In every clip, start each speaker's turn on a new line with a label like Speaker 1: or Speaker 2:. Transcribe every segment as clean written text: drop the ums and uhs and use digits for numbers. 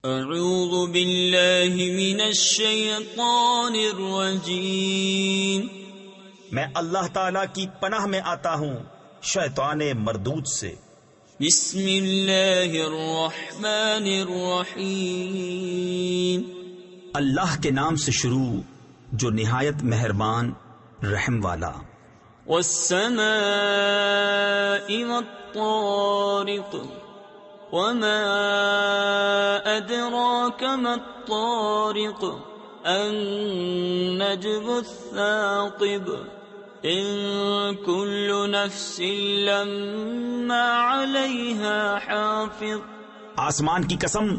Speaker 1: اعوذ باللہ من الشیطان الرجیم،
Speaker 2: میں اللہ تعالی کی پناہ میں آتا ہوں شیطان مردود سے۔
Speaker 1: بسم اللہ الرحمن الرحیم،
Speaker 2: اللہ کے نام سے شروع جو نہایت مہربان رحم والا۔
Speaker 1: والسماء والطارق وما أدراك ما الطارق النجم الثاقب إن كل نفس لما عليها حافظ۔
Speaker 2: آسمان کی قسم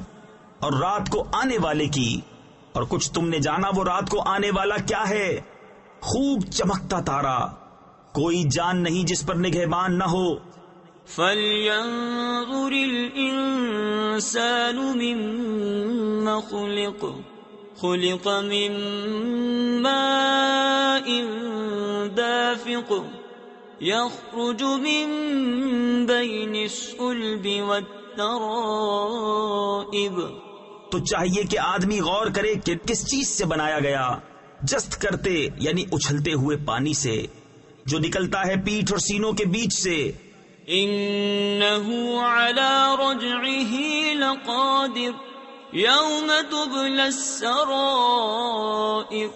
Speaker 2: اور رات کو آنے والے کی، اور کچھ تم نے جانا وہ رات کو آنے والا کیا ہے؟ خوب چمکتا تارا، کوئی جان نہیں جس پر نگہبان نہ ہو۔
Speaker 1: فَلْيَنظُرِ الْإِنسَانُ مِمَّ خُلِقَ خُلِقَ مِن مَّاءٍ دَافِقٍ يَخْرُجُ مِن بَيْنِ الصُّلْبِ وَالتَّرَائِبِ۔
Speaker 2: تو چاہیے کہ آدمی غور کرے کہ کس چیز سے بنایا گیا، جست کرتے یعنی اچھلتے ہوئے پانی سے، جو نکلتا ہے پیٹھ اور سینوں کے بیچ سے۔
Speaker 1: إِنَّهُ عَلَى رَجْعِهِ لَقَادِرٌ يَوْمَ تُبْلَى السَّرَائِرُ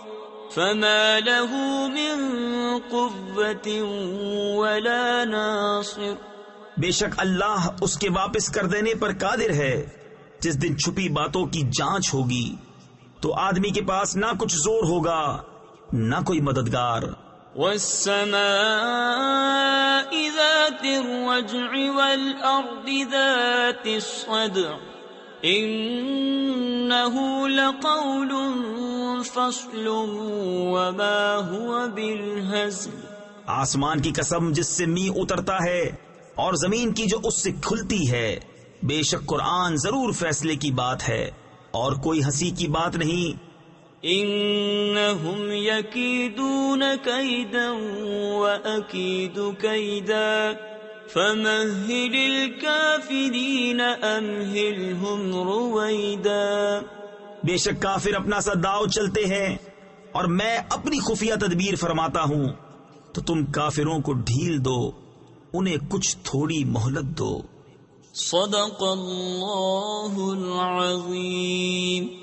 Speaker 1: فَمَا لَهُ مِن قُوَّةٍ وَلَا نَاصِرٍ۔
Speaker 2: بے شک اللہ اس کے واپس کر دینے پر قادر ہے۔ جس دن چھپی باتوں کی جانچ ہوگی تو آدمی کے پاس نہ کچھ زور ہوگا نہ کوئی مددگار۔
Speaker 1: وَالسَّمَاءِ ذَاتِ الرَّجْعِ وَالْأَرْضِ ذَاتِ الصَّدْعِ إِنَّهُ لَقَوْلٌ فَصْلٌ وَمَا هُوَ بِالْهَزْلِ۔
Speaker 2: آسمان کی قسم جس سے می اترتا ہے اور زمین کی جو اس سے کھلتی ہے، بے شک قرآن ضرور فیصلے کی بات ہے اور کوئی ہنسی کی بات نہیں۔
Speaker 1: إِنَّهُمْ يَكِيدُونَ كَيْدًا وَأَكِيدُ كَيْدًا فَمَهِّلِ الْكَافِرِينَ أَمْهِلْهُمْ رُوَيْدًا۔
Speaker 2: بے شک کافر اپنا سا داؤ چلتے ہیں اور میں اپنی خفیہ تدبیر فرماتا ہوں، تو تم کافروں کو ڈھیل دو، انہیں کچھ تھوڑی مہلت دو۔
Speaker 1: صدق اللہ العظیم۔